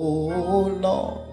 Oh Lord,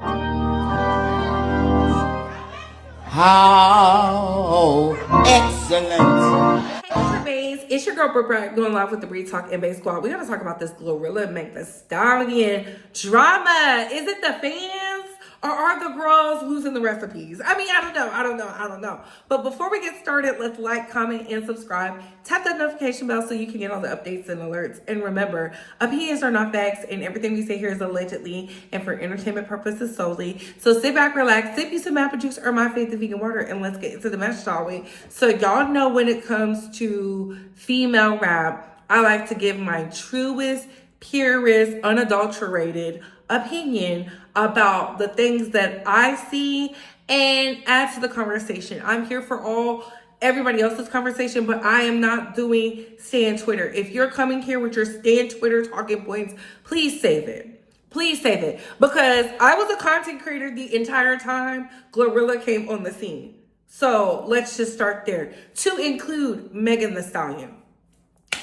how excellent. Hey, Bays, it's your girl Brooke going live with the Breed Talk NBA Squad. We're gonna talk about this GloRilla Make the Stallion drama. Is it the fans or are the girls losing the recipes? I mean, I don't know. But before we get started, let's like, comment, and subscribe. Tap that notification bell so you can get all the updates and alerts. And remember, opinions are not facts, and everything we say here is allegedly and for entertainment purposes solely. So sit back, relax, sip you some apple juice or my faith in vegan water, and let's get into the mess, shall we? So y'all know when it comes to female rap, I like to give my truest, purest, unadulterated opinion about the things that I see and add to the conversation. I'm here for everybody else's conversation, but I am not doing Stan Twitter. If you're coming here with your Stan Twitter talking points, please save it. Please save it. Because I was a content creator the entire time GloRilla came on the scene. So let's just start there. To include Megan Thee Stallion.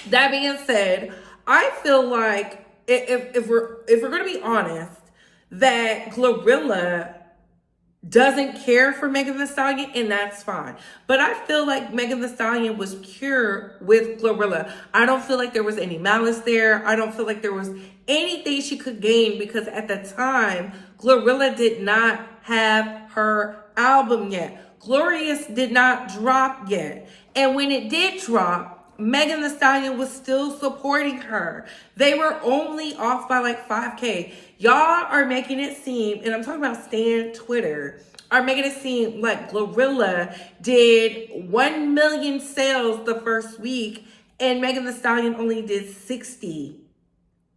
That being said, I feel like if we're gonna be honest, that GloRilla doesn't care for Megan Thee Stallion, and that's fine. But I feel like Megan Thee Stallion was pure with GloRilla. I don't feel like there was any malice there. I don't feel like there was anything she could gain, because at the time, GloRilla did not have her album yet. Glorious did not drop yet. And when it did drop, Megan Thee Stallion was still supporting her. They were only off by like 5K. Y'all are making it seem, and I'm talking about Stan Twitter, are making it seem like GloRilla did 1 million sales the first week and Megan Thee Stallion only did 60.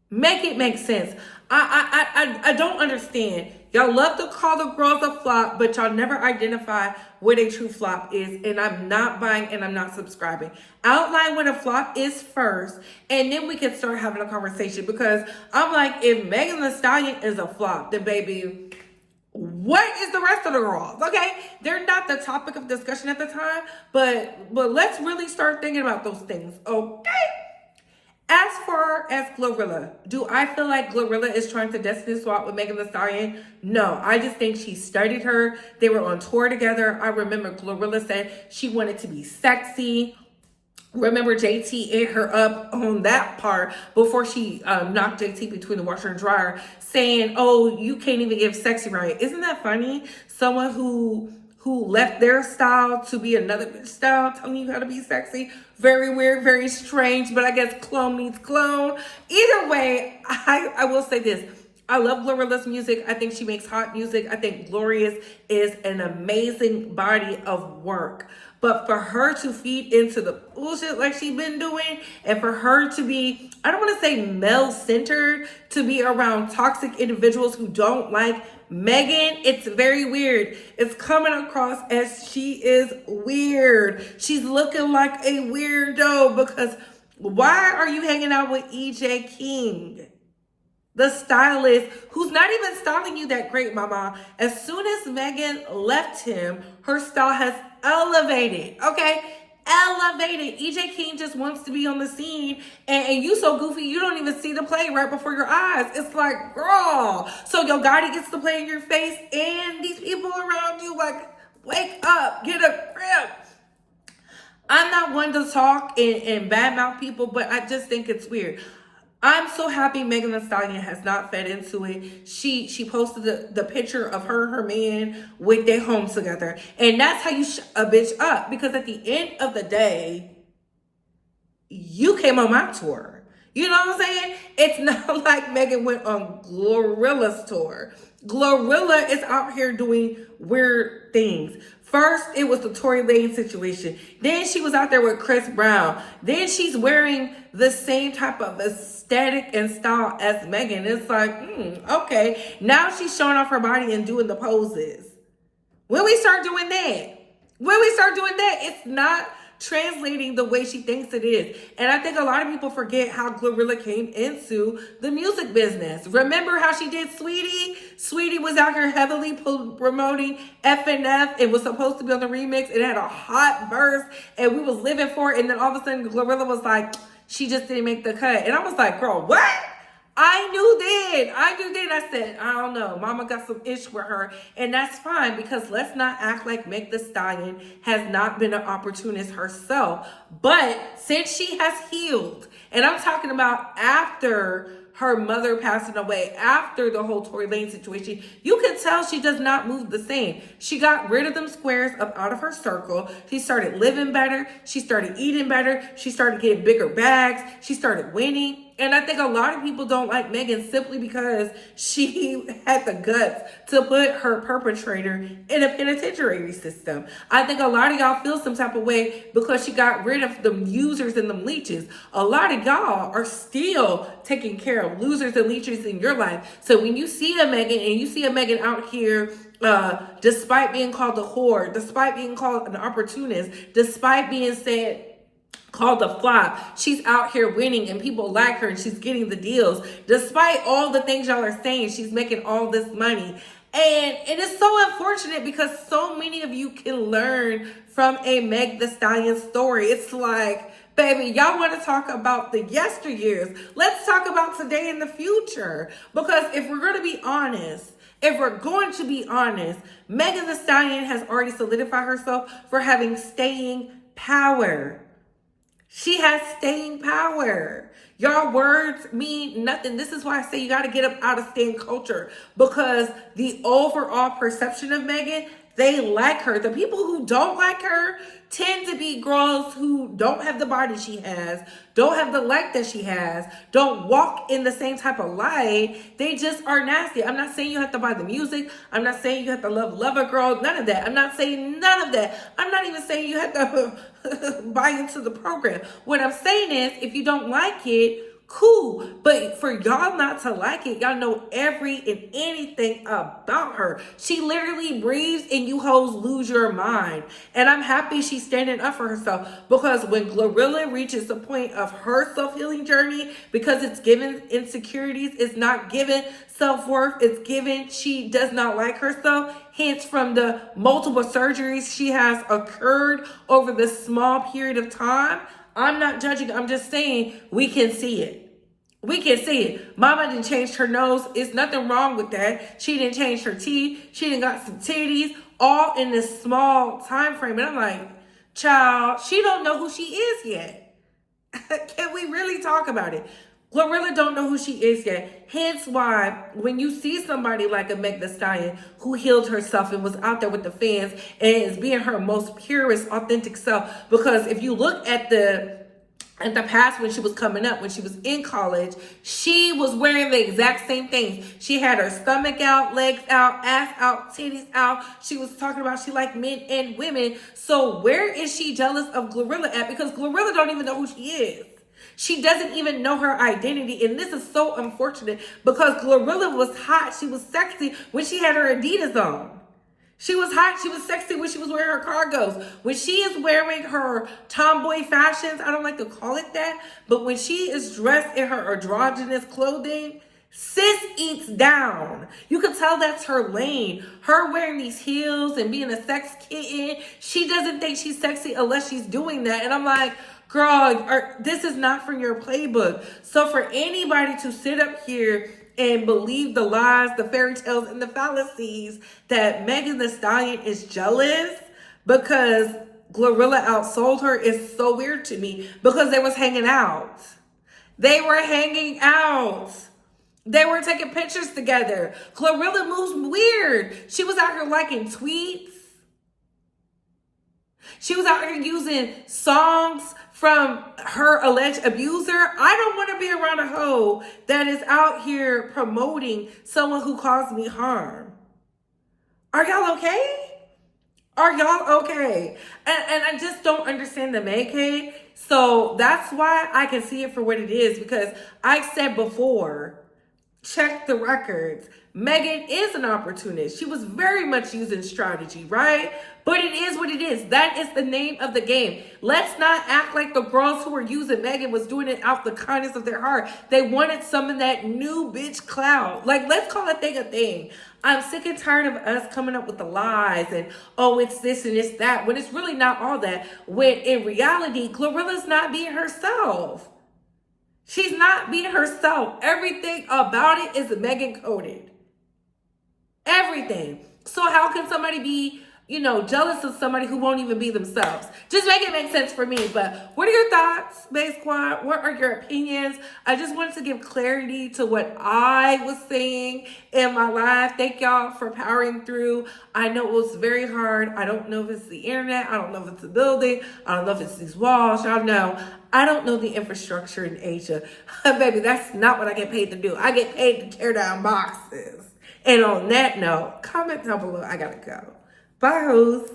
Make it make sense. I don't understand. Y'all love to call the girls a flop, but y'all never identify what a true flop is. And I'm not buying and I'm not subscribing. Outline what a flop is first, and then we can start having a conversation. Because I'm like, if Megan Thee Stallion is a flop, then baby, what is the rest of the girls? Okay, they're not the topic of discussion at the time, but let's really start thinking about those things. Okay. As far as GloRilla, do I feel like GloRilla is trying to destiny swap with Megan Thee Stallion? No, I just think she studied her. They were on tour together. I remember GloRilla said she wanted to be sexy. Remember JT ate her up on that part before she knocked JT between the washer and dryer, saying, oh, you can't even give sexy right. Isn't that funny? Someone who left their style to be another bitch style, telling you how to be sexy. Very weird, very strange, but I guess clone meets clone. Either way, I will say this. I love GloRilla's music. I think she makes hot music. I think Glorious is an amazing body of work. But for her to feed into the bullshit like she's been doing, and for her to be, I don't want to say male-centered, to be around toxic individuals who don't like Megan, it's very weird. It's coming across as she is weird. She's looking like a weirdo, because why are you hanging out with EJ King, the stylist, who's not even styling you that great, mama? As soon as Megan left him, her style has elevated, okay? Elevated. EJ King just wants to be on the scene, and you so goofy you don't even see the play right before your eyes. It's like, girl, so your Gotti gets to play in your face, and these people around you, like, wake up, get a grip. I'm not one to talk and badmouth people, but I just think it's weird. I'm so happy Megan Thee Stallion has not fed into it. She posted the picture of her and her man with their homes together. And that's how you shut a bitch up. Because at the end of the day, you came on my tour. You know what I'm saying? It's not like Megan went on GloRilla's tour. GloRilla is out here doing weird things. First, it was the Tory Lane situation. Then she was out there with Chris Brown. Then she's wearing the same type of aesthetic and style as Megan. It's like, okay. Now she's showing off her body and doing the poses. When we start doing that, it's not translating the way she thinks it is. And I think a lot of people forget how GloRilla came into the music business. Remember how she did Sweetie? Sweetie was out here heavily promoting FNF. It was supposed to be on the remix. It had a hot verse and we was living for it. And then all of a sudden GloRilla was like, she just didn't make the cut. And I was like, girl, what? I knew then. I said, I don't know. Mama got some ish with her. And that's fine, because let's not act like Meg Thee Stallion has not been an opportunist herself. But since she has healed, and I'm talking about after her mother passing away, after the whole Tory Lane situation, you can tell she does not move the same. She got rid of them squares up out of her circle. She started living better. She started eating better. She started getting bigger bags. She started winning. And I think a lot of people don't like Megan simply because she had the guts to put her perpetrator in a penitentiary system. I think a lot of y'all feel some type of way because she got rid of the users and the leeches. A lot of y'all are still taking care of losers and leeches in your life. So when you see a Megan, and you see a Megan out here, despite being called a whore, despite being called an opportunist, despite being said, called a flop, she's out here winning and people like her and she's getting the deals. Despite all the things y'all are saying, she's making all this money. And it is so unfortunate because so many of you can learn from a Meg Thee Stallion story. It's like, baby, y'all want to talk about the yesteryears. Let's talk about today and the future. Because if we're going to be honest, Megan Thee Stallion has already solidified herself for having staying power. She has staying power. Your words mean nothing. This is why I say you got to get up out of stan culture, because the overall perception of Megan, they like her. The people who don't like her tend to be girls who don't have the body she has, don't have the light that she has, don't walk in the same type of light. They just are nasty. I'm not saying you have to buy the music. I'm not saying you have to love a girl. None of that. I'm not saying none of that. I'm not even saying you have to buy into the program. What I'm saying is, if you don't like it, cool. But for y'all not to like it, y'all know every and anything about her. She literally breathes and you hoes lose your mind. And I'm happy she's standing up for herself, because when GloRilla reaches the point of her self-healing journey, because it's given insecurities, it's not given self-worth, it's given she does not like herself, hence from the multiple surgeries she has occurred over this small period of time. I'm not judging. I'm just saying we can see it. We can see it. Mama didn't change her nose. It's nothing wrong with that. She didn't change her teeth. She didn't got some titties, all in this small time frame. And I'm like, child, she don't know who she is yet. Can we really talk about it? GloRilla don't know who she is yet. Hence why when you see somebody like a Meg Thee Stallion who healed herself and was out there with the fans and is being her most purest, authentic self, because if you look at the past, when she was coming up, when she was in college, she was wearing the exact same things. She had her stomach out, legs out, ass out, titties out. She was talking about she liked men and women. So where is she jealous of GloRilla at? Because GloRilla don't even know who she is. She doesn't even know her identity. And this is so unfortunate, because GloRilla was hot. She was sexy when she had her Adidas on. She was hot. She was sexy when she was wearing her cargos. When she is wearing her tomboy fashions, I don't like to call it that, but when she is dressed in her androgynous clothing, sis eats down. You can tell that's her lane. Her wearing these heels and being a sex kitten, she doesn't think she's sexy unless she's doing that. And I'm like, girl, this is not from your playbook. So for anybody to sit up here and believe the lies, the fairy tales, and the fallacies that Megan Thee Stallion is jealous because GloRilla outsold her is so weird to me, because they was hanging out. They were hanging out. They were taking pictures together. GloRilla moves weird. She was out here liking tweets. She was out here using songs from her alleged abuser. I don't want to be around a hoe that is out here promoting someone who caused me harm. Are y'all okay? Are y'all okay? And I just don't understand the Meg. So that's why I can see it for what it is, because I said before, check the records. Megan is an opportunist. She was very much using strategy, right? But it is what it is. That is the name of the game. Let's not act like the girls who were using Megan was doing it out the kindness of their heart. They wanted some of that new bitch clout. Like, let's call a thing a thing. I'm sick and tired of us coming up with the lies and, oh, it's this and it's that, when it's really not all that. When in reality, GloRilla's not being herself. She's not being herself. Everything about it is Megan coded. Everything. So how can somebody be, jealous of somebody who won't even be themselves? Just make it make sense for me. But what are your thoughts, Bae Squad? What are your opinions? I just wanted to give clarity to what I was saying in my live. Thank y'all for powering through. I know it was very hard. I don't know if it's the internet. I don't know if it's the building. I don't know if it's these walls. Y'all know. I don't know the infrastructure in Asia. Baby, that's not what I get paid to do. I get paid to tear down boxes. And on that note, comment down below. I gotta go. Bye, hoes.